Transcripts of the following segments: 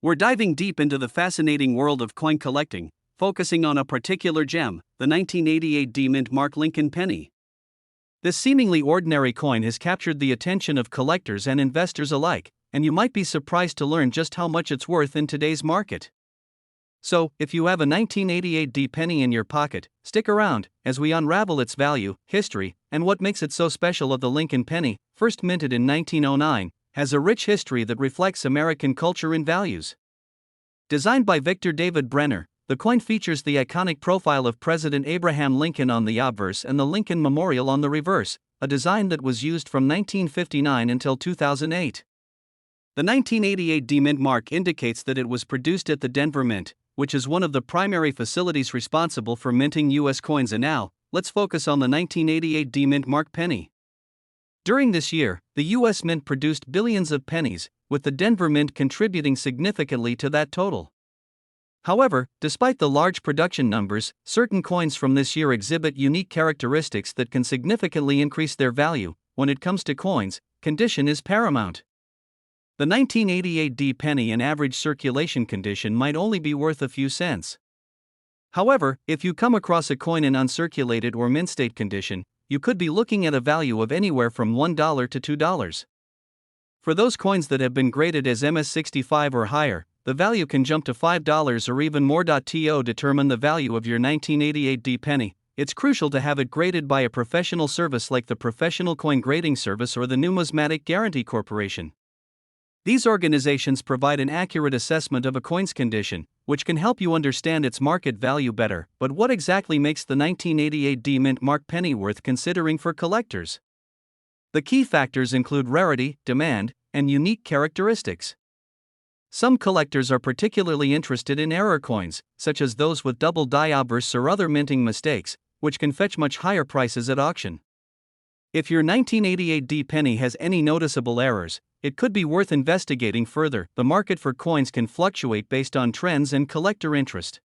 We're diving deep into the fascinating world of coin collecting, focusing on a particular gem, the 1988 D-Mint Mark Lincoln penny. This seemingly ordinary coin has captured the attention of collectors and investors alike, and you might be surprised to learn just how much it's worth in today's market. So, if you have a 1988 D penny in your pocket, stick around as we unravel its value, history, and what makes it so special. Of the Lincoln penny, first minted in 1909, has a rich history that reflects American culture and values. Designed by Victor David Brenner, the coin features the iconic profile of President Abraham Lincoln on the obverse and the Lincoln Memorial on the reverse, a design that was used from 1959 until 2008. The 1988 D-Mint mark indicates that it was produced at the Denver Mint, which is one of the primary facilities responsible for minting U.S. coins. And now, let's focus on the 1988 D-Mint mark penny. During this year, the U.S. Mint produced billions of pennies, with the Denver Mint contributing significantly to that total. However, despite the large production numbers, certain coins from this year exhibit unique characteristics that can significantly increase their value. When it comes to coins, condition is paramount. The 1988 D penny in average circulation condition might only be worth a few cents. However, if you come across a coin in uncirculated or mint state condition, you could be looking at a value of anywhere from $1 to $2. For those coins that have been graded as MS65 or higher, the value can jump to $5 or even more. To determine the value of your 1988 D penny, it's crucial to have it graded by a professional service like the Professional Coin Grading Service or the Numismatic Guarantee Corporation. These organizations provide an accurate assessment of a coin's condition, which can help you understand its market value better. But what exactly makes the 1988 D-Mint mark penny worth considering for collectors? The key factors include rarity, demand, and unique characteristics. Some collectors are particularly interested in error coins, such as those with double die obverse or other minting mistakes, which can fetch much higher prices at auction. If your 1988 D penny has any noticeable errors, it could be worth investigating further. The market for coins can fluctuate based on trends and collector interest.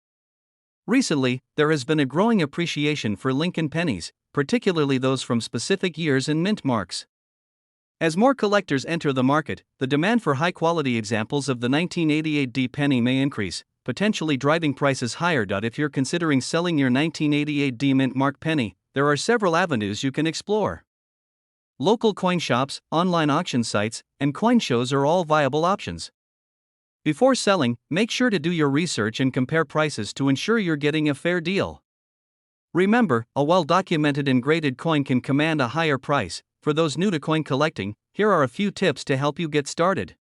Recently, there has been a growing appreciation for Lincoln pennies, particularly those from specific years and mint marks. As more collectors enter the market, the demand for high-quality examples of the 1988 D penny may increase, potentially driving prices higher. If you're considering selling your 1988 D Mint mark penny, there are several avenues you can explore. Local coin shops, online auction sites, and coin shows are all viable options. Before selling, make sure to do your research and compare prices to ensure you're getting a fair deal. Remember, a well-documented and graded coin can command a higher price. For those new to coin collecting, here are a few tips to help you get started.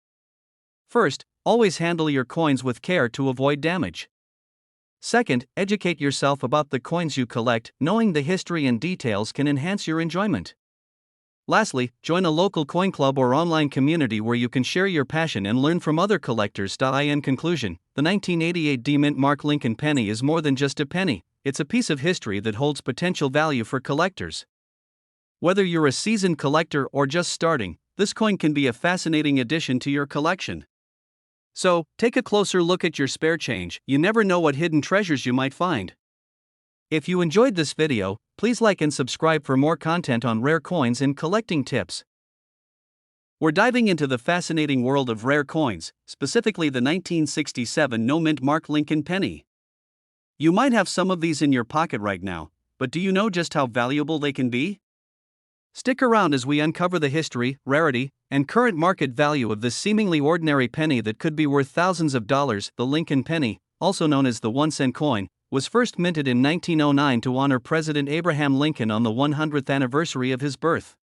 First, always handle your coins with care to avoid damage. Second, educate yourself about the coins you collect. Knowing the history and details can enhance your enjoyment. Lastly, join a local coin club or online community where you can share your passion and learn from other collectors. In conclusion, the 1988 D-Mint mark Lincoln penny is more than just a penny, it's a piece of history that holds potential value for collectors. Whether you're a seasoned collector or just starting, this coin can be a fascinating addition to your collection. So, take a closer look at your spare change. You never know what hidden treasures you might find. If you enjoyed this video, please like and subscribe for more content on rare coins and collecting tips. We're diving into the fascinating world of rare coins, specifically the 1967 no-mint mark Lincoln penny. You might have some of these in your pocket right now, but do you know just how valuable they can be? Stick around as we uncover the history, rarity, and current market value of this seemingly ordinary penny that could be worth thousands of dollars. The Lincoln penny, also known as the 1-cent coin, was first minted in 1909 to honor President Abraham Lincoln on the 100th anniversary of his birth.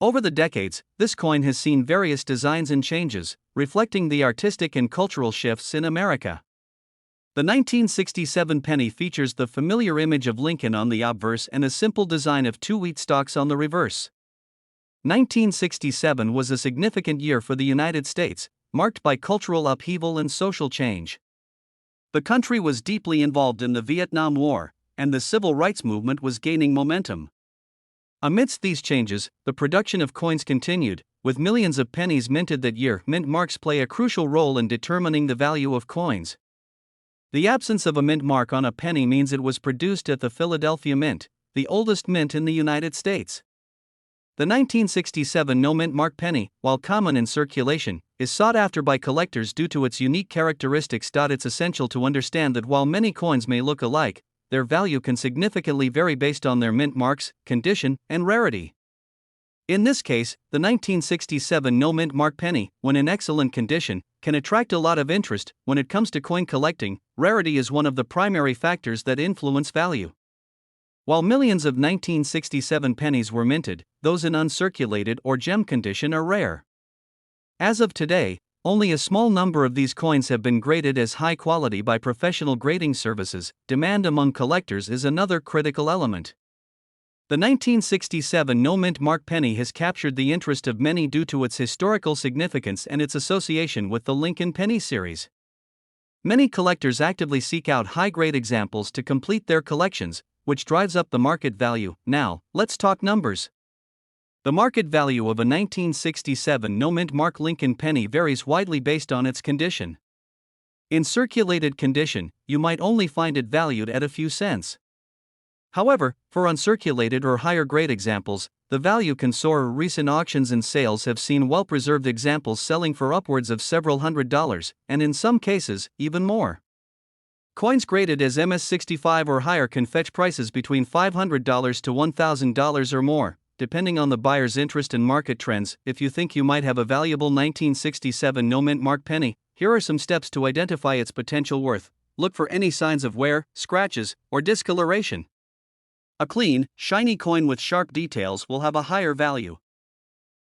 Over the decades, this coin has seen various designs and changes, reflecting the artistic and cultural shifts in America. The 1967 penny features the familiar image of Lincoln on the obverse and a simple design of two wheat stalks on the reverse. 1967 was a significant year for the United States, marked by cultural upheaval and social change. The country was deeply involved in the Vietnam War, and the civil rights movement was gaining momentum. Amidst these changes, the production of coins continued, with millions of pennies minted that year. Mint marks play a crucial role in determining the value of coins. The absence of a mint mark on a penny means it was produced at the Philadelphia Mint, the oldest mint in the United States. The 1967 no-mint mark penny, while common in circulation, is sought after by collectors due to its unique characteristics. It's essential to understand that while many coins may look alike, their value can significantly vary based on their mint marks, condition, and rarity. In this case, the 1967 no-mint mark penny, when in excellent condition, can attract a lot of interest. When it comes to coin collecting, rarity is one of the primary factors that influence value. While millions of 1967 pennies were minted, those in uncirculated or gem condition are rare. As of today, only a small number of these coins have been graded as high quality by professional grading services. Demand among collectors is another critical element. The 1967 no-mint mark penny has captured the interest of many due to its historical significance and its association with the Lincoln Penny series. Many collectors actively seek out high-grade examples to complete their collections, which drives up the market value. Now, let's talk numbers. The market value of a 1967 no-mint mark Lincoln penny varies widely based on its condition. In circulated condition, you might only find it valued at a few cents. However, for uncirculated or higher grade examples, the value can soar. Recent auctions and sales have seen well-preserved examples selling for upwards of several $100s, and in some cases, even more. Coins graded as MS-65 or higher can fetch prices between $500 to $1,000 or more, depending on the buyer's interest and market trends. If you think you might have a valuable 1967 no-mint mark penny, here are some steps to identify its potential worth. Look for any signs of wear, scratches, or discoloration. A clean, shiny coin with sharp details will have a higher value.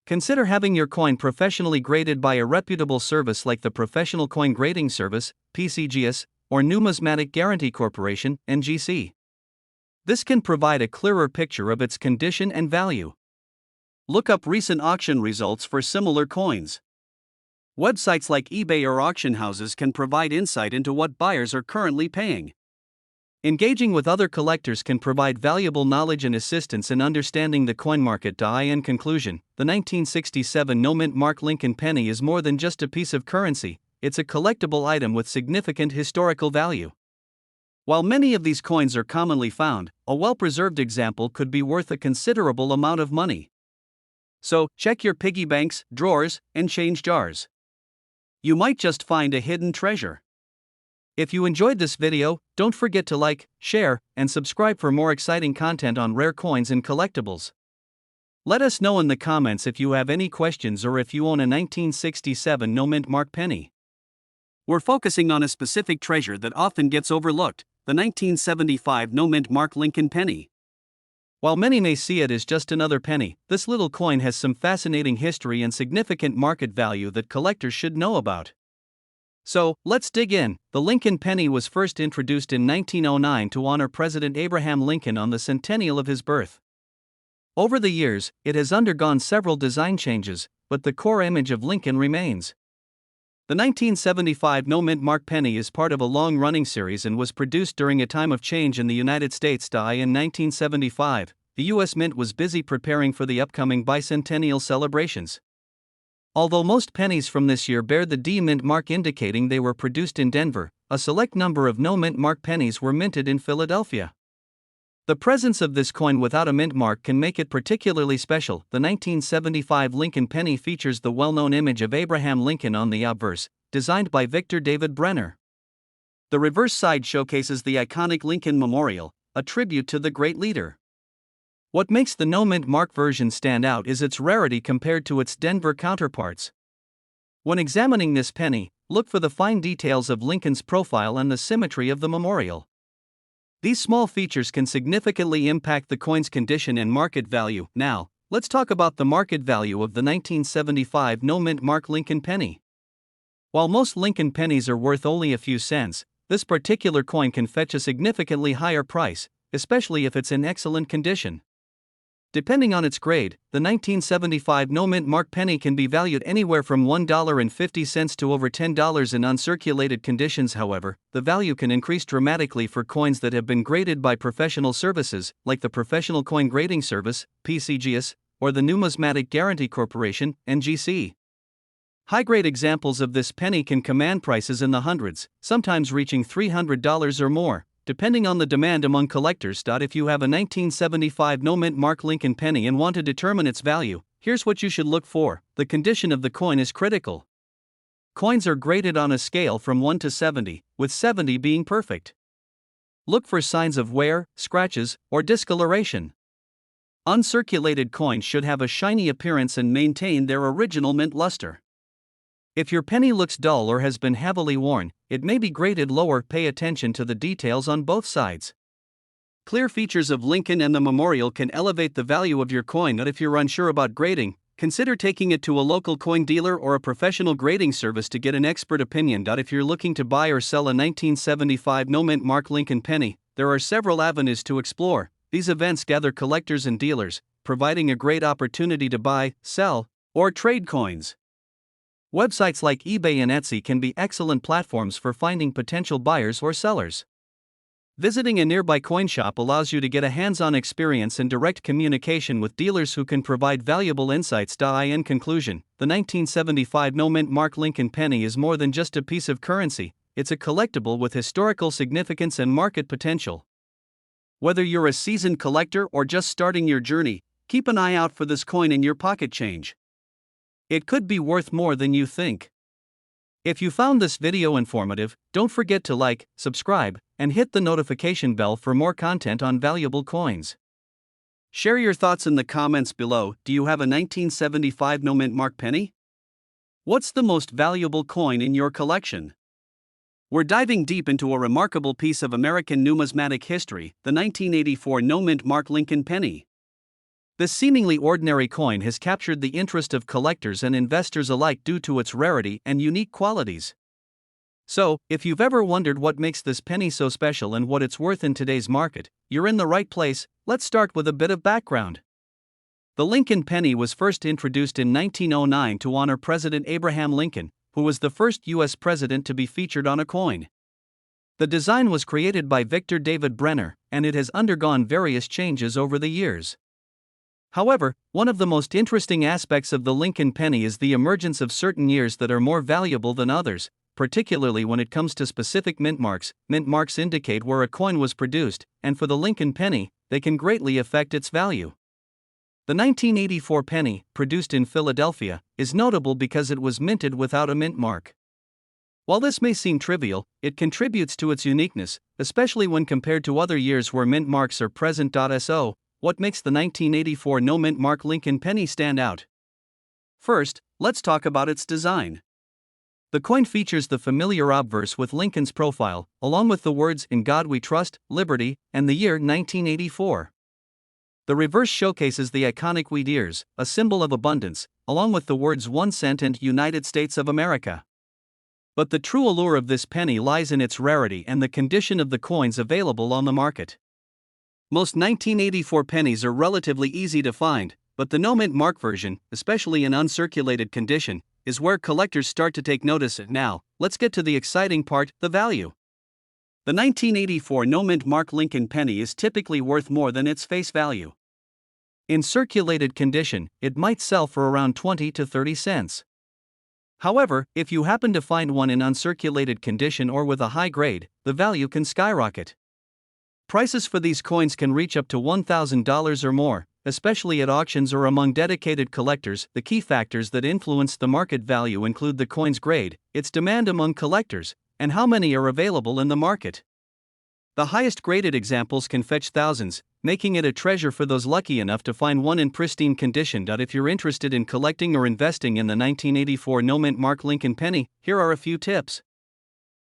Consider having your coin professionally graded by a reputable service like the Professional Coin Grading Service, PCGS, or Numismatic Guarantee Corporation, NGC. This can provide a clearer picture of its condition and value. Look up recent auction results for similar coins. Websites like eBay or auction houses can provide insight into what buyers are currently paying. Engaging with other collectors can provide valuable knowledge and assistance in understanding the coin market. In conclusion, the 1967 no-mint mark Lincoln penny is more than just a piece of currency, it's a collectible item with significant historical value. While many of these coins are commonly found, a well-preserved example could be worth a considerable amount of money. So, check your piggy banks, drawers, and change jars. You might just find a hidden treasure. If you enjoyed this video, don't forget to like, share, and subscribe for more exciting content on rare coins and collectibles. Let us know in the comments if you have any questions or if you own a 1967 no-mint mark penny. We're focusing on a specific treasure that often gets overlooked, the 1975 no-mint mark Lincoln penny. While many may see it as just another penny, this little coin has some fascinating history and significant market value that collectors should know about. So, let's dig in. The Lincoln penny was first introduced in 1909 to honor President Abraham Lincoln on the centennial of his birth. Over the years, it has undergone several design changes, but the core image of Lincoln remains. The 1975 no-mint mark penny is part of a long-running series and was produced during a time of change in the United States. In 1975, the U.S. Mint was busy preparing for the upcoming Bicentennial celebrations. Although most pennies from this year bear the D mint mark indicating they were produced in Denver, a select number of no-mint mark pennies were minted in Philadelphia. The presence of this coin without a mint mark can make it particularly special. The 1975 Lincoln penny features the well-known image of Abraham Lincoln on the obverse, designed by Victor David Brenner. The reverse side showcases the iconic Lincoln Memorial, a tribute to the great leader. What makes the no-mint mark version stand out is its rarity compared to its Denver counterparts. When examining this penny, look for the fine details of Lincoln's profile and the symmetry of the memorial. These small features can significantly impact the coin's condition and market value. Now, let's talk about the market value of the 1975 no-mint mark Lincoln penny. While most Lincoln pennies are worth only a few cents, this particular coin can fetch a significantly higher price, especially if it's in excellent condition. Depending on its grade, the 1975 no-mint mark penny can be valued anywhere from $1.50 to over $10 in uncirculated conditions. However, the value can increase dramatically for coins that have been graded by professional services, like the Professional Coin Grading Service, PCGS, or the Numismatic Guarantee Corporation, NGC. High-grade examples of this penny can command prices in the hundreds, sometimes reaching $300 or more, depending on the demand among collectors. If you have a 1975 no mint mark Lincoln penny and want to determine its value, here's what you should look for. The condition of the coin is critical. Coins are graded on a scale from 1 to 70, with 70 being perfect. Look for signs of wear, scratches, or discoloration. Uncirculated coins should have a shiny appearance and maintain their original mint luster. If your penny looks dull or has been heavily worn, it may be graded lower. Pay attention to the details on both sides. Clear features of Lincoln and the memorial can elevate the value of your coin. But if you're unsure about grading, consider taking it to a local coin dealer or a professional grading service to get an expert opinion. If you're looking to buy or sell a 1975 no mint mark Lincoln penny, there are several avenues to explore. These events gather collectors and dealers, providing a great opportunity to buy, sell, or trade coins. Websites like eBay and Etsy can be excellent platforms for finding potential buyers or sellers. Visiting a nearby coin shop allows you to get a hands-on experience and direct communication with dealers who can provide valuable insights. In conclusion, the 1975 no mint mark Lincoln penny is more than just a piece of currency. It's a collectible with historical significance and market potential. Whether you're a seasoned collector or just starting your journey, keep an eye out for this coin in your pocket change. It could be worth more than you think. If you found this video informative, don't forget to like, subscribe, and hit the notification bell for more content on valuable coins. Share your thoughts in the comments below. Do you have a 1975 no mint mark penny? What's the most valuable coin in your collection? We're diving deep into a remarkable piece of American numismatic history, the 1984 no mint mark Lincoln penny. This seemingly ordinary coin has captured the interest of collectors and investors alike due to its rarity and unique qualities. So, if you've ever wondered what makes this penny so special and what it's worth in today's market, you're in the right place. Let's start with a bit of background. The Lincoln penny was first introduced in 1909 to honor President Abraham Lincoln, who was the first U.S. president to be featured on a coin. The design was created by Victor David Brenner, and it has undergone various changes over the years. However, one of the most interesting aspects of the Lincoln penny is the emergence of certain years that are more valuable than others, particularly when it comes to specific mint marks. Mint marks indicate where a coin was produced, and for the Lincoln penny, they can greatly affect its value. The 1984 penny, produced in Philadelphia, is notable because it was minted without a mint mark. While this may seem trivial, it contributes to its uniqueness, especially when compared to other years where mint marks are present. So, what makes the 1984 no mint mark Lincoln penny stand out? First, let's talk about its design. The coin features the familiar obverse with Lincoln's profile, along with the words "In God We Trust," "Liberty," and the year 1984. The reverse showcases the iconic wheat ears, a symbol of abundance, along with the words 1 cent and United States of America. But the true allure of this penny lies in its rarity and the condition of the coins available on the market. Most 1984 pennies are relatively easy to find, but the no mint mark version, especially in uncirculated condition, is where collectors start to take notice. Now, let's get to the exciting part, the value. The 1984 no mint mark Lincoln penny is typically worth more than its face value. In circulated condition, it might sell for around 20 to 30 cents. However, if you happen to find one in uncirculated condition or with a high grade, the value can skyrocket. Prices for these coins can reach up to $1,000 or more, especially at auctions or among dedicated collectors. The key factors that influence the market value include the coin's grade, its demand among collectors, and how many are available in the market. The highest graded examples can fetch thousands, making it a treasure for those lucky enough to find one in pristine condition. If you're interested in collecting or investing in the 1984 no mint mark Lincoln penny, here are a few tips.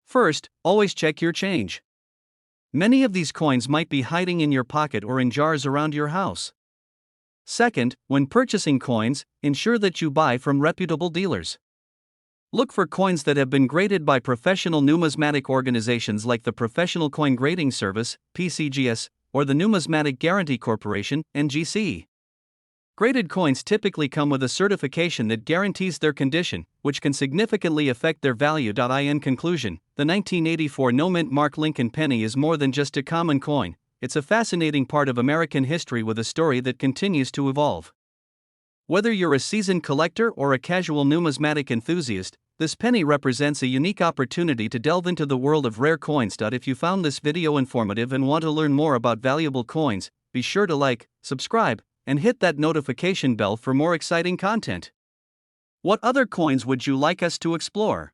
First, always check your change. Many of these coins might be hiding in your pocket or in jars around your house. Second, when purchasing coins, ensure that you buy from reputable dealers. Look for coins that have been graded by professional numismatic organizations like the Professional Coin Grading Service, PCGS, or the Numismatic Guarantee Corporation, NGC. Graded coins typically come with a certification that guarantees their condition, which can significantly affect their value. In conclusion, the 1984 no mint mark Lincoln penny is more than just a common coin. It's a fascinating part of American history with a story that continues to evolve. Whether you're a seasoned collector or a casual numismatic enthusiast, this penny represents a unique opportunity to delve into the world of rare coins. If you found this video informative and want to learn more about valuable coins, be sure to like, subscribe, and hit that notification bell for more exciting content. What other coins would you like us to explore?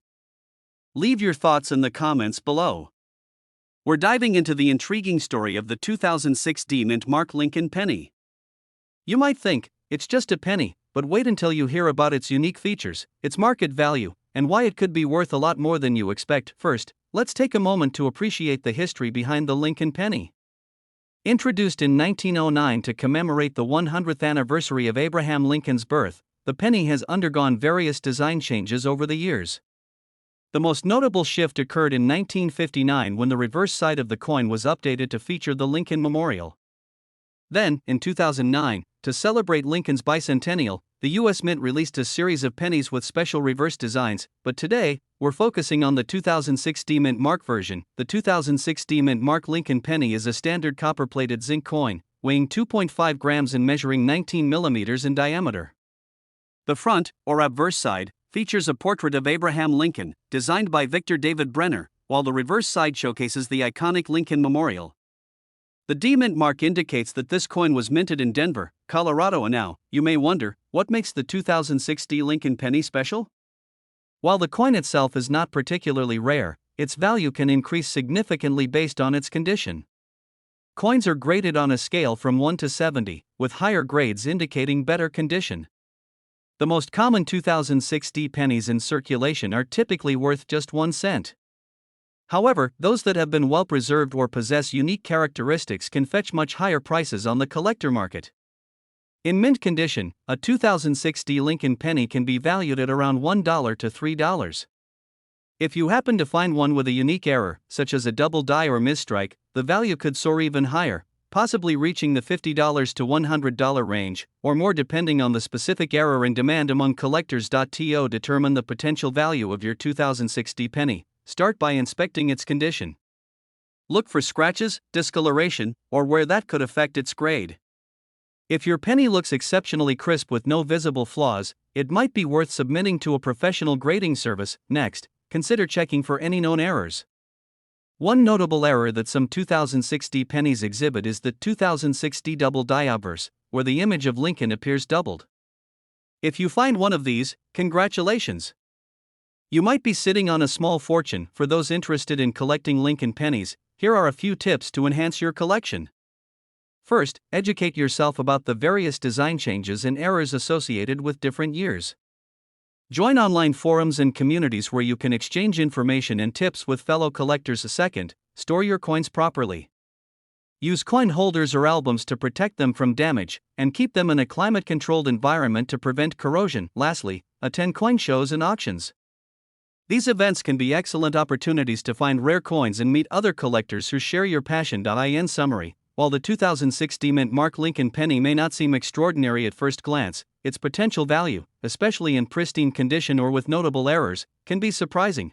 Leave your thoughts in the comments below. We're diving into the intriguing story of the 2006 D-Mint Mark Lincoln penny. You might think, it's just a penny, but wait until you hear about its unique features, its market value, and why it could be worth a lot more than you expect. First, let's take a moment to appreciate the history behind the Lincoln penny. Introduced in 1909 to commemorate the 100th anniversary of Abraham Lincoln's birth, the penny has undergone various design changes over the years. The most notable shift occurred in 1959 when the reverse side of the coin was updated to feature the Lincoln Memorial. Then, in 2009, to celebrate Lincoln's Bicentennial, the U.S. Mint released a series of pennies with special reverse designs, but today, we're focusing on the 2006 D-Mint Mark version. The 2006 D-Mint Mark Lincoln penny is a standard copper-plated zinc coin, weighing 2.5 grams and measuring 19 millimeters in diameter. The front, or obverse side, features a portrait of Abraham Lincoln, designed by Victor David Brenner, while the reverse side showcases the iconic Lincoln Memorial. The D-Mint mark indicates that this coin was minted in Denver, Colorado. And now, you may wonder, what makes the 2006 D Lincoln penny special? While the coin itself is not particularly rare, its value can increase significantly based on its condition. Coins are graded on a scale from 1 to 70, with higher grades indicating better condition. The most common 2006 D pennies in circulation are typically worth just 1 cent. However, those that have been well preserved or possess unique characteristics can fetch much higher prices on the collector market. In mint condition, a 2006 D Lincoln penny can be valued at around $1 to $3. If you happen to find one with a unique error, such as a double die or misstrike, the value could soar even higher, possibly reaching the $50 to $100 range, or more depending on the specific error and demand among collectors. To determine the potential value of your 2006 D penny, start by inspecting its condition. Look for scratches, discoloration, or where that could affect its grade. If your penny looks exceptionally crisp with no visible flaws, it might be worth submitting to a professional grading service. Next, consider checking for any known errors. One notable error that some 2006 D pennies exhibit is the 2006 D double die obverse, where the image of Lincoln appears doubled. If you find one of these, congratulations! You might be sitting on a small fortune. For those interested in collecting Lincoln pennies, here are a few tips to enhance your collection. First, educate yourself about the various design changes and errors associated with different years. Join online forums and communities where you can exchange information and tips with fellow collectors. Second, store your coins properly. Use coin holders or albums to protect them from damage, and keep them in a climate-controlled environment to prevent corrosion. Lastly, attend coin shows and auctions. These events can be excellent opportunities to find rare coins and meet other collectors who share your passion. In summary, while the 2006 D-Mint Mark Lincoln penny may not seem extraordinary at first glance, its potential value, especially in pristine condition or with notable errors, can be surprising.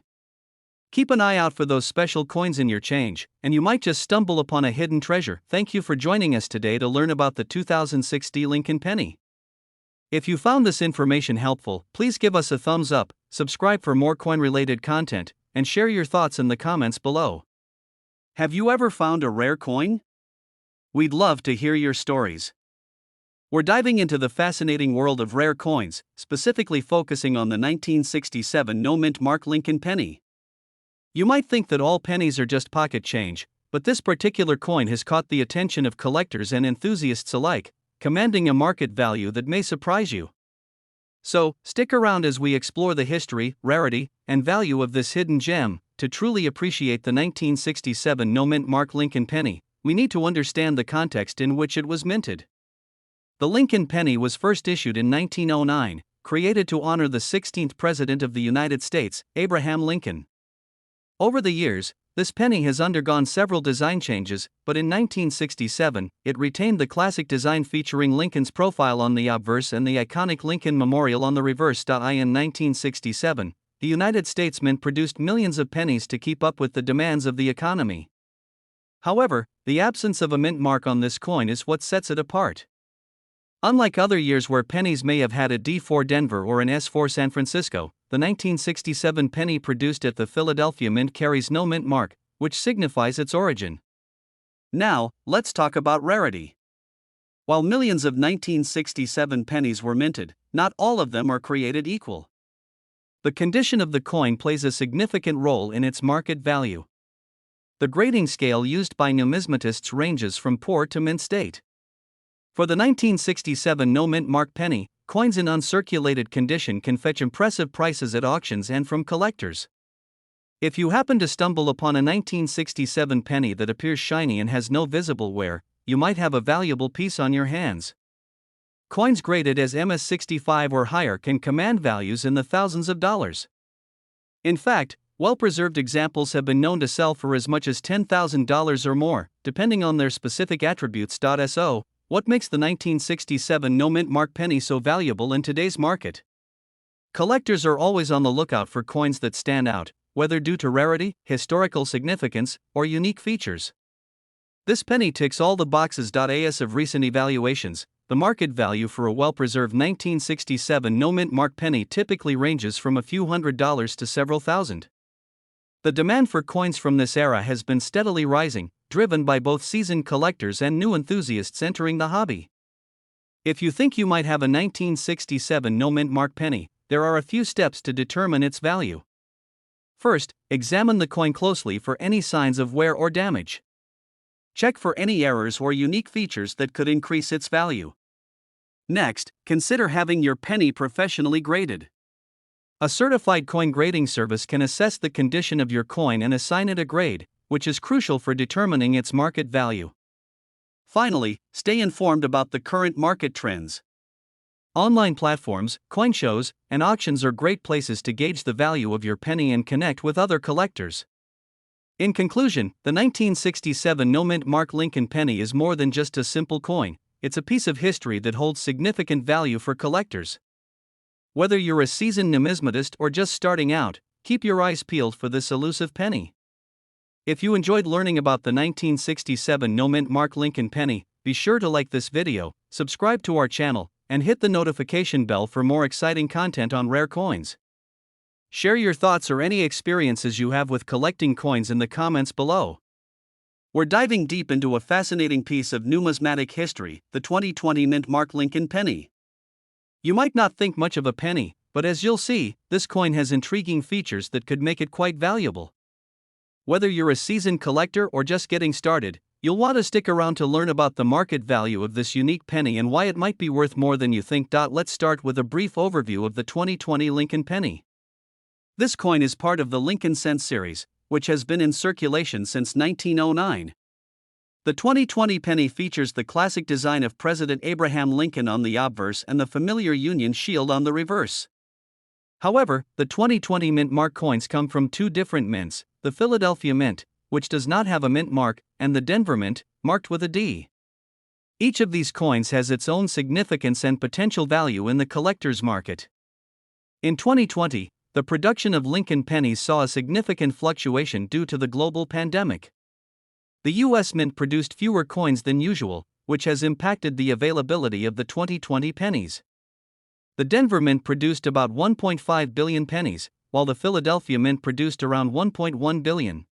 Keep an eye out for those special coins in your change, and you might just stumble upon a hidden treasure. Thank you for joining us today to learn about the 2006 D Lincoln penny. If you found this information helpful, please give us a thumbs up, subscribe for more coin-related content, and share your thoughts in the comments below. Have you ever found a rare coin? We'd love to hear your stories. We're diving into the fascinating world of rare coins, specifically focusing on the 1967 no-mint Mark Lincoln penny. You might think that all pennies are just pocket change, but this particular coin has caught the attention of collectors and enthusiasts alike, commanding a market value that may surprise you. So, stick around as we explore the history, rarity, and value of this hidden gem. To truly appreciate the 1967 no-mint Mark Lincoln penny, we need to understand the context in which it was minted. The Lincoln penny was first issued in 1909, created to honor the 16th President of the United States, Abraham Lincoln. Over the years, this penny has undergone several design changes, but in 1967, it retained the classic design featuring Lincoln's profile on the obverse and the iconic Lincoln Memorial on the reverse. In 1967, the United States Mint produced millions of pennies to keep up with the demands of the economy. However, the absence of a mint mark on this coin is what sets it apart. Unlike other years where pennies may have had a D for Denver or an S for San Francisco, the 1967 penny produced at the Philadelphia Mint carries no mint mark, which signifies its origin. Now, let's talk about rarity. While millions of 1967 pennies were minted, not all of them are created equal. The condition of the coin plays a significant role in its market value. The grading scale used by numismatists ranges from poor to mint state. For the 1967 no mint mark penny, coins in uncirculated condition can fetch impressive prices at auctions and from collectors. If you happen to stumble upon a 1967 penny that appears shiny and has no visible wear, you might have a valuable piece on your hands. Coins graded as MS-65 or higher can command values in the thousands of dollars. In fact, well-preserved examples have been known to sell for as much as $10,000 or more, depending on their specific attributes. So, what makes the 1967 no mint mark penny so valuable in today's market? Collectors are always on the lookout for coins that stand out, whether due to rarity, historical significance, or unique features. This penny ticks all the boxes. As of recent evaluations, the market value for a well-preserved 1967 no mint mark penny typically ranges from a few $100s to several thousand. The demand for coins from this era has been steadily rising, driven by both seasoned collectors and new enthusiasts entering the hobby. If you think you might have a 1967 no mint mark penny, there are a few steps to determine its value. First, examine the coin closely for any signs of wear or damage. Check for any errors or unique features that could increase its value. Next, consider having your penny professionally graded. A certified coin grading service can assess the condition of your coin and assign it a grade, which is crucial for determining its market value. Finally, stay informed about the current market trends. Online platforms, coin shows, and auctions are great places to gauge the value of your penny and connect with other collectors. In conclusion, the 1967 no mint mark Lincoln penny is more than just a simple coin, it's a piece of history that holds significant value for collectors. Whether you're a seasoned numismatist or just starting out, keep your eyes peeled for this elusive penny. If you enjoyed learning about the 1967 no mint mark Lincoln penny, be sure to like this video, subscribe to our channel, and hit the notification bell for more exciting content on rare coins. Share your thoughts or any experiences you have with collecting coins in the comments below. We're diving deep into a fascinating piece of numismatic history, the 2020 mint mark Lincoln penny. You might not think much of a penny, but as you'll see, this coin has intriguing features that could make it quite valuable. Whether you're a seasoned collector or just getting started, you'll want to stick around to learn about the market value of this unique penny and why it might be worth more than you think. Let's start with a brief overview of the 2020 Lincoln penny. This coin is part of the Lincoln Cent series, which has been in circulation since 1909. The 2020 penny features the classic design of President Abraham Lincoln on the obverse and the familiar Union shield on the reverse. However, the 2020 mint mark coins come from two different mints, the Philadelphia Mint, which does not have a mint mark, and the Denver Mint, marked with a D. Each of these coins has its own significance and potential value in the collector's market. In 2020, the production of Lincoln pennies saw a significant fluctuation due to the global pandemic. The U.S. Mint produced fewer coins than usual, which has impacted the availability of the 2020 pennies. The Denver Mint produced about 1.5 billion pennies, while the Philadelphia Mint produced around 1.1 billion.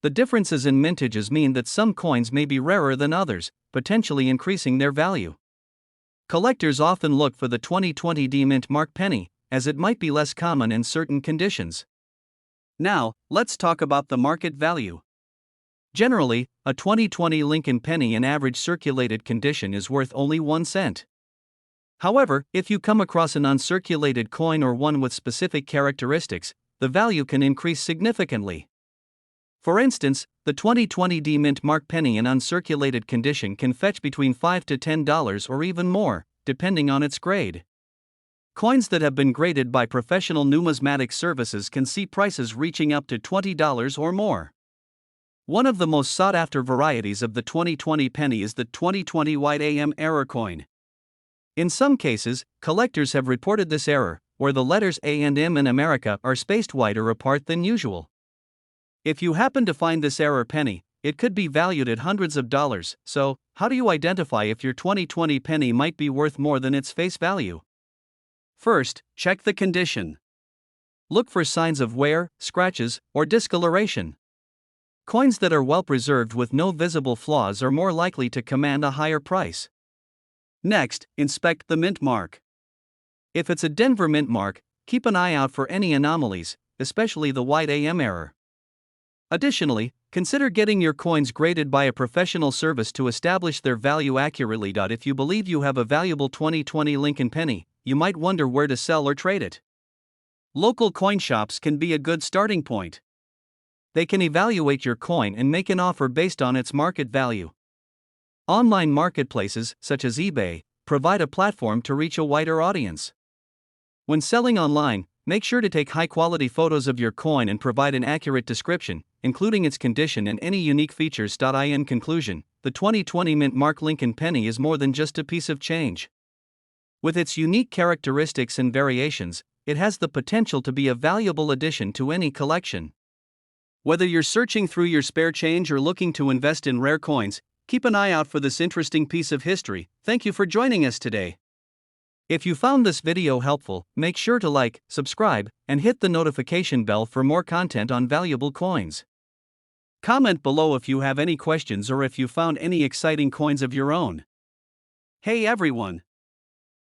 The differences in mintages mean that some coins may be rarer than others, potentially increasing their value. Collectors often look for the 2020 D mint mark penny, as it might be less common in certain conditions. Now, let's talk about the market value. Generally, a 2020 Lincoln penny in average circulated condition is worth only 1 cent. However, if you come across an uncirculated coin or one with specific characteristics, the value can increase significantly. For instance, the 2020 D mint mark penny in uncirculated condition can fetch between $5 to $10 or even more, depending on its grade. Coins that have been graded by professional numismatic services can see prices reaching up to $20 or more. One of the most sought-after varieties of the 2020 penny is the 2020 white AM error coin. In some cases, collectors have reported this error, where the letters A and M in America are spaced wider apart than usual. If you happen to find this error penny, it could be valued at hundreds of dollars. So, how do you identify if your 2020 penny might be worth more than its face value? First, check the condition. Look for signs of wear, scratches, or discoloration. Coins that are well preserved with no visible flaws are more likely to command a higher price. Next, inspect the mint mark. If it's a Denver mint mark, keep an eye out for any anomalies, especially the white AM error. Additionally, consider getting your coins graded by a professional service to establish their value accurately. If you believe you have a valuable 2020 Lincoln penny, you might wonder where to sell or trade it. Local coin shops can be a good starting point. They can evaluate your coin and make an offer based on its market value. Online marketplaces, such as eBay, provide a platform to reach a wider audience. When selling online, make sure to take high-quality photos of your coin and provide an accurate description, including its condition and any unique features. In conclusion, the 2020 Mint Mark Lincoln penny is more than just a piece of change. With its unique characteristics and variations, it has the potential to be a valuable addition to any collection. Whether you're searching through your spare change or looking to invest in rare coins, keep an eye out for this interesting piece of history. Thank you for joining us today. If you found this video helpful, make sure to like, subscribe, and hit the notification bell for more content on valuable coins. Comment below if you have any questions or if you found any exciting coins of your own. Hey everyone!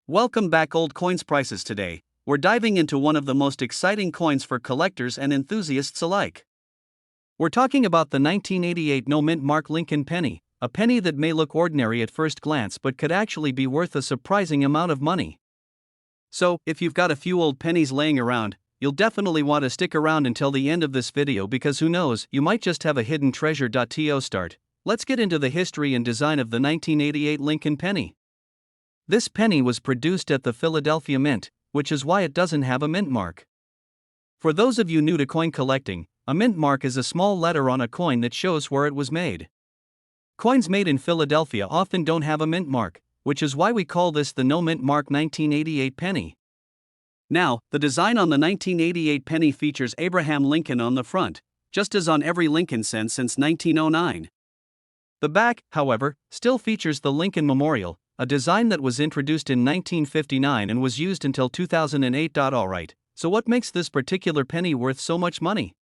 Welcome back. Old coins prices. Today, we're diving into one of the most exciting coins for collectors and enthusiasts alike. We're talking about the 1988 No Mint Mark Lincoln penny, a penny that may look ordinary at first glance but could actually be worth a surprising amount of money. So, if you've got a few old pennies laying around, you'll definitely want to stick around until the end of this video because who knows, you might just have a hidden treasure. To start, let's get into the history and design of the 1988 Lincoln penny. This penny was produced at the Philadelphia Mint, which is why it doesn't have a mint mark. For those of you new to coin collecting, a mint mark is a small letter on a coin that shows where it was made. Coins made in Philadelphia often don't have a mint mark, which is why we call this the No Mint Mark 1988 penny. Now, the design on the 1988 penny features Abraham Lincoln on the front, just as on every Lincoln cent since 1909. The back, however, still features the Lincoln Memorial, a design that was introduced in 1959 and was used until 2008. Alright, so what makes this particular penny worth so much money?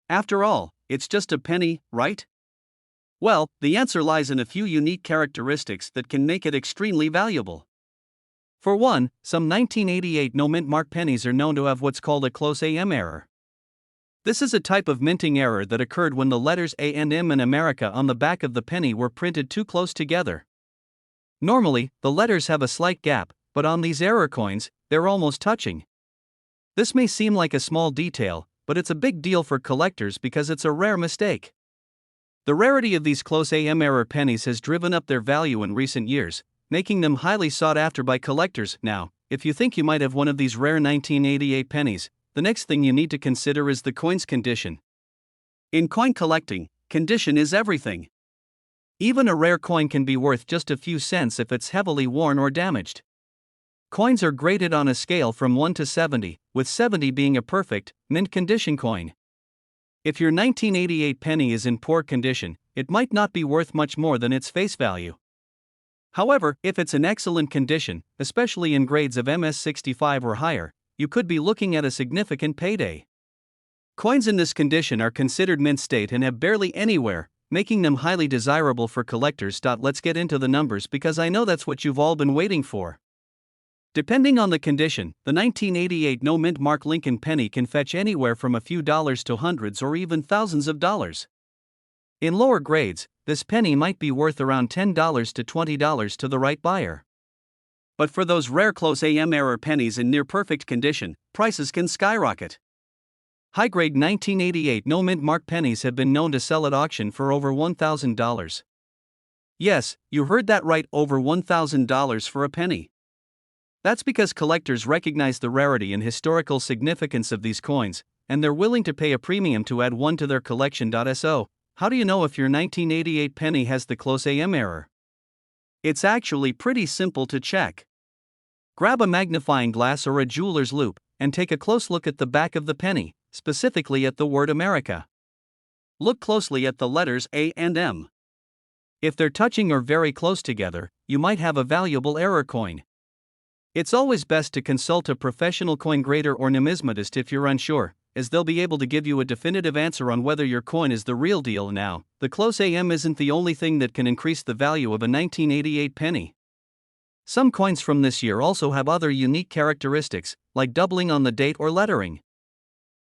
After all, it's just a penny, right? Well, the answer lies in a few unique characteristics that can make it extremely valuable. For one, some 1988 No Mint Mark pennies are known to have what's called a close AM error. This is a type of minting error that occurred when the letters A and M in America on the back of the penny were printed too close together. Normally, the letters have a slight gap, but on these error coins, they're almost touching. This may seem like a small detail, but it's a big deal for collectors because it's a rare mistake. The rarity of these close AM error pennies has driven up their value in recent years, making them highly sought after by collectors. Now, if you think you might have one of these rare 1988 pennies, the next thing you need to consider is the coin's condition. In coin collecting, condition is everything. Even a rare coin can be worth just a few cents if it's heavily worn or damaged. Coins are graded on a scale from 1 to 70, with 70 being a perfect, mint condition coin. If your 1988 penny is in poor condition, it might not be worth much more than its face value. However, if it's in excellent condition, especially in grades of MS65 or higher, you could be looking at a significant payday. Coins in this condition are considered mint state and have barely any wear, making them highly desirable for collectors. Let's get into the numbers because I know that's what you've all been waiting for. Depending on the condition, the 1988 No Mint Mark Lincoln penny can fetch anywhere from a few dollars to hundreds or even thousands of dollars. In lower grades, this penny might be worth around $10 to $20 to the right buyer. But for those rare close AM error pennies in near perfect condition, prices can skyrocket. High-grade 1988 No Mint Mark pennies have been known to sell at auction for over $1,000. Yes, you heard that right, over $1,000 for a penny. That's because collectors recognize the rarity and historical significance of these coins, and they're willing to pay a premium to add one to their collection. So, how do you know if your 1988 penny has the close AM error? It's actually pretty simple to check. Grab a magnifying glass or a jeweler's loupe, and take a close look at the back of the penny, specifically at the word America. Look closely at the letters A and M. If they're touching or very close together, you might have a valuable error coin. It's always best to consult a professional coin grader or numismatist if you're unsure, as they'll be able to give you a definitive answer on whether your coin is the real deal. Now, the close AM isn't the only thing that can increase the value of a 1988 penny. Some coins from this year also have other unique characteristics, like doubling on the date or lettering.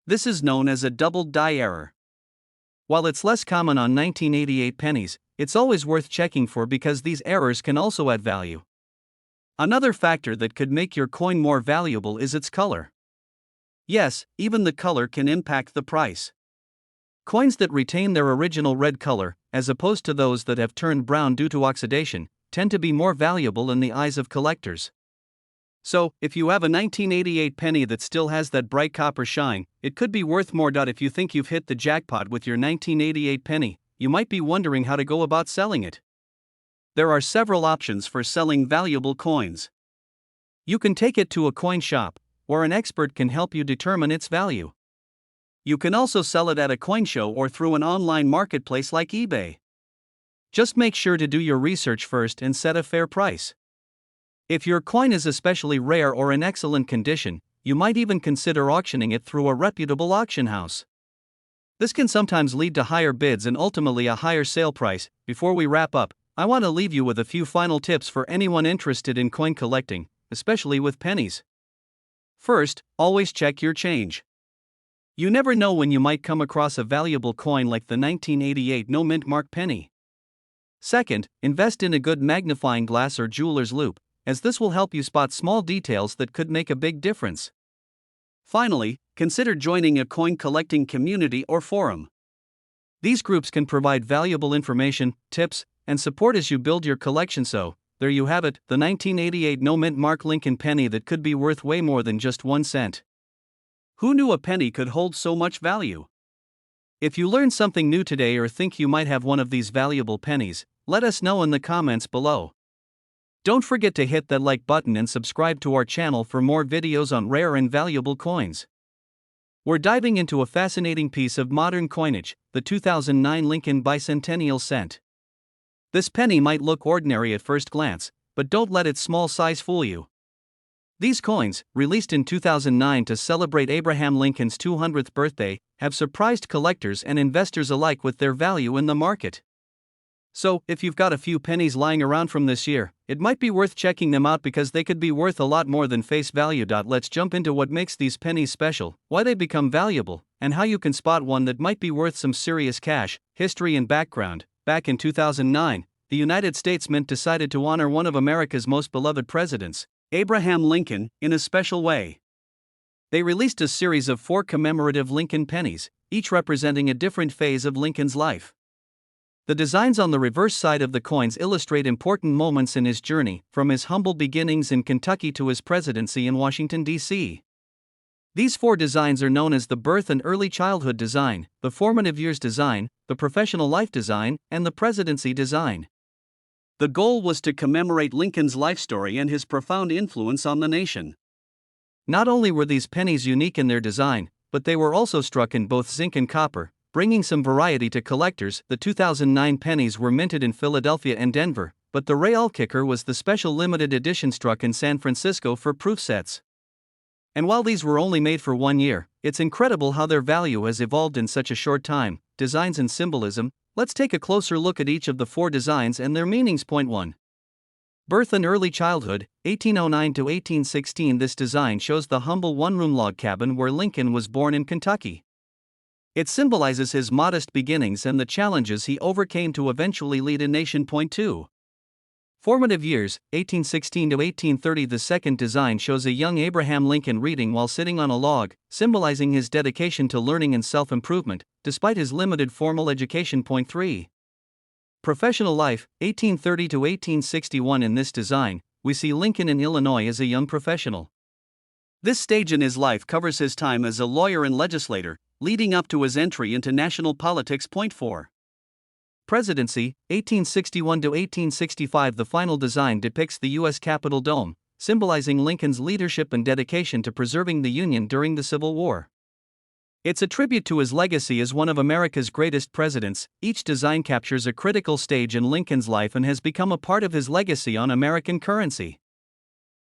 This is known as a doubled die error. While it's less common on 1988 pennies, it's always worth checking for because these errors can also add value. Another factor that could make your coin more valuable is its color. Yes, even the color can impact the price. Coins that retain their original red color, as opposed to those that have turned brown due to oxidation, tend to be more valuable in the eyes of collectors. So, if you have a 1988 penny that still has that bright copper shine, it could be worth more. If you think you've hit the jackpot with your 1988 penny, you might be wondering how to go about selling it. There are several options for selling valuable coins. You can take it to a coin shop, where an expert can help you determine its value. You can also sell it at a coin show or through an online marketplace like eBay. Just make sure to do your research first and set a fair price. If your coin is especially rare or in excellent condition, you might even consider auctioning it through a reputable auction house. This can sometimes lead to higher bids and ultimately a higher sale price. Before we wrap up, I want to leave you with a few final tips for anyone interested in coin collecting, especially with pennies. First, always check your change. You never know when you might come across a valuable coin like the 1988 no mint mark penny. Second, invest in a good magnifying glass or jeweler's loupe, as this will help you spot small details that could make a big difference. Finally, consider joining a coin collecting community or forum. These groups can provide valuable information, tips, and support as you build your collection. So, there you have it, the 1988 no mint mark Lincoln penny that could be worth way more than just 1 cent. Who knew a penny could hold so much value? If you learned something new today or think you might have one of these valuable pennies, let us know in the comments below. Don't forget to hit that like button and subscribe to our channel for more videos on rare and valuable coins. We're diving into a fascinating piece of modern coinage, the 2009 Lincoln Bicentennial cent. This penny might look ordinary at first glance, but don't let its small size fool you. These coins, released in 2009 to celebrate Abraham Lincoln's 200th birthday, have surprised collectors and investors alike with their value in the market. So, if you've got a few pennies lying around from this year, it might be worth checking them out because they could be worth a lot more than face value. Let's jump into what makes these pennies special, why they become valuable, and how you can spot one that might be worth some serious cash. History and background. Back in 2009, the United States Mint decided to honor one of America's most beloved presidents, Abraham Lincoln, in a special way. They released a series of 4 commemorative Lincoln pennies, each representing a different phase of Lincoln's life. The designs on the reverse side of the coins illustrate important moments in his journey, from his humble beginnings in Kentucky to his presidency in Washington, D.C. These 4 designs are known as the birth and early childhood design, the formative years design, the professional life design, and the presidency design. The goal was to commemorate Lincoln's life story and his profound influence on the nation. Not only were these pennies unique in their design, but they were also struck in both zinc and copper, bringing some variety to collectors. The 2009 pennies were minted in Philadelphia and Denver, but the real kicker was the special limited edition struck in San Francisco for proof sets. And while these were only made for 1 year, it's incredible how their value has evolved in such a short time. Designs and symbolism. Let's take a closer look at each of the 4 designs and their meanings. Point 1. Birth and early childhood, 1809 to 1816. This design shows the humble one-room log cabin where Lincoln was born in Kentucky. It symbolizes his modest beginnings and the challenges he overcame to eventually lead a nation. Point 2. Formative years, 1816 to 1830. The second design shows a young Abraham Lincoln reading while sitting on a log, symbolizing his dedication to learning and self-improvement, despite his limited formal education. Point 3. Professional life, 1830 to 1861. In this design, we see Lincoln in Illinois as a young professional. This stage in his life covers his time as a lawyer and legislator, leading up to his entry into national politics. Point 4. Presidency, 1861 to 1865. The final design depicts the U.S. Capitol dome, symbolizing Lincoln's leadership and dedication to preserving the Union during the Civil War. It's a tribute to his legacy as one of America's greatest presidents. Each design captures a critical stage in Lincoln's life and has become a part of his legacy on American currency.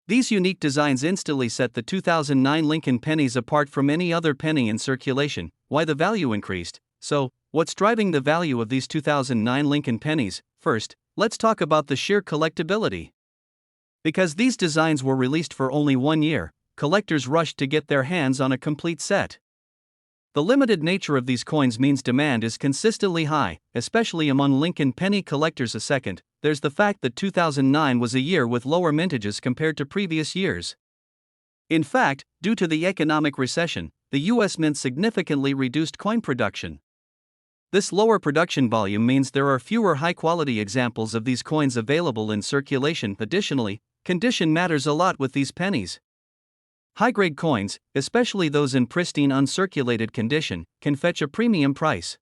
These unique designs instantly set the 2009 Lincoln pennies apart from any other penny in circulation. Why the value increased? So, what's driving the value of these 2009 Lincoln pennies? First, let's talk about the sheer collectability. Because these designs were released for only 1 year, collectors rushed to get their hands on a complete set. The limited nature of these coins means demand is consistently high, especially among Lincoln penny collectors. Second, there's the fact that 2009 was a year with lower mintages compared to previous years. In fact, due to the economic recession, the U.S. Mint significantly reduced coin production. This lower production volume means there are fewer high-quality examples of these coins available in circulation. Additionally, condition matters a lot with these pennies. High-grade coins, especially those in pristine uncirculated condition, can fetch a premium price.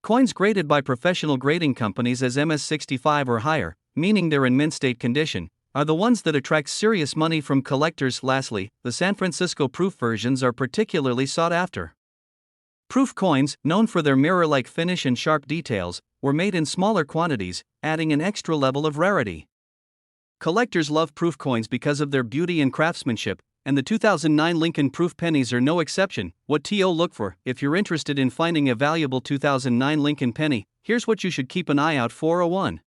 Coins graded by professional grading companies as MS65 or higher, meaning they're in mint state condition, are the ones that attract serious money from collectors. Lastly, the San Francisco proof versions are particularly sought after. Proof coins, known for their mirror-like finish and sharp details, were made in smaller quantities, adding an extra level of rarity. Collectors love proof coins because of their beauty and craftsmanship, and the 2009 Lincoln Proof pennies are no exception. What to look for? If you're interested in finding a valuable 2009 Lincoln penny, here's what you should keep an eye out for. 1.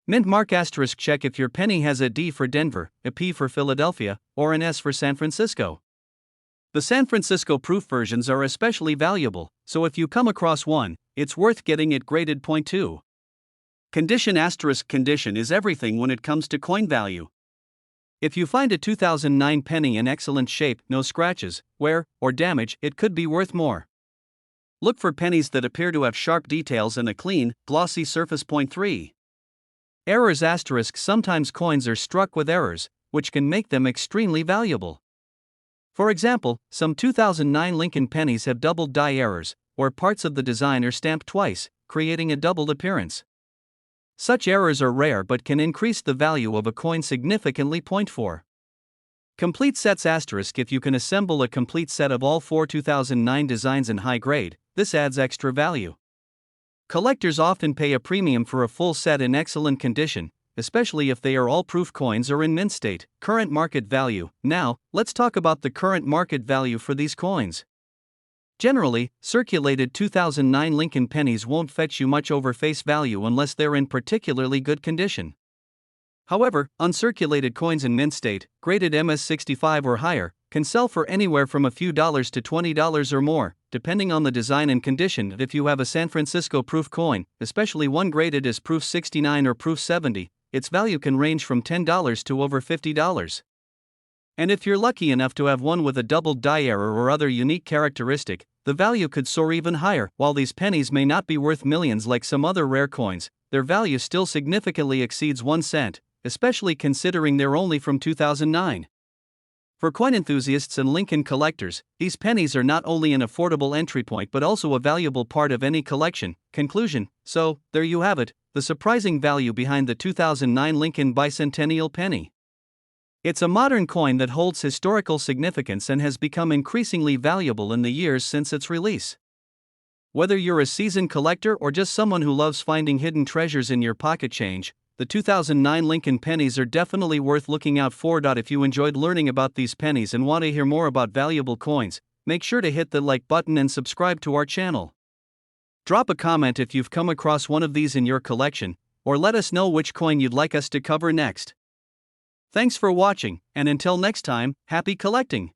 Mint mark *. Check if your penny has a D for Denver, a P for Philadelphia, or an S for San Francisco. The San Francisco Proof versions are especially valuable, so if you come across one, it's worth getting it graded. 2. Condition * Condition is everything when it comes to coin value. If you find a 2009 penny in excellent shape, no scratches, wear, or damage, it could be worth more. Look for pennies that appear to have sharp details and a clean, glossy surface. 3. Errors * Sometimes coins are struck with errors, which can make them extremely valuable. For example, some 2009 Lincoln pennies have doubled die errors, or parts of the design are stamped twice, creating a doubled appearance. Such errors are rare but can increase the value of a coin significantly. 4. Complete sets * If you can assemble a complete set of all 4 2009 designs in high grade, this adds extra value. Collectors often pay a premium for a full set in excellent condition, especially if they are all proof coins or in mint state. Current market value. Now, let's talk about the current market value for these coins. Generally, circulated 2009 Lincoln pennies won't fetch you much over face value unless they're in particularly good condition. However, uncirculated coins in mint state, graded MS65 or higher, can sell for anywhere from a few dollars to $20 or more, depending on the design and condition. If you have a San Francisco proof coin, especially one graded as proof 69 or proof 70, its value can range from $10 to over $50. And if you're lucky enough to have one with a doubled die error or other unique characteristic, the value could soar even higher. While these pennies may not be worth millions like some other rare coins, their value still significantly exceeds 1 cent, especially considering they're only from 2009. For coin enthusiasts and Lincoln collectors, these pennies are not only an affordable entry point but also a valuable part of any collection. Conclusion. So, there you have it, the surprising value behind the 2009 Lincoln Bicentennial penny. It's a modern coin that holds historical significance and has become increasingly valuable in the years since its release. Whether you're a seasoned collector or just someone who loves finding hidden treasures in your pocket change, the 2009 Lincoln pennies are definitely worth looking out for. If you enjoyed learning about these pennies and want to hear more about valuable coins, make sure to hit the like button and subscribe to our channel. Drop a comment if you've come across one of these in your collection, or let us know which coin you'd like us to cover next. Thanks for watching, and until next time, happy collecting!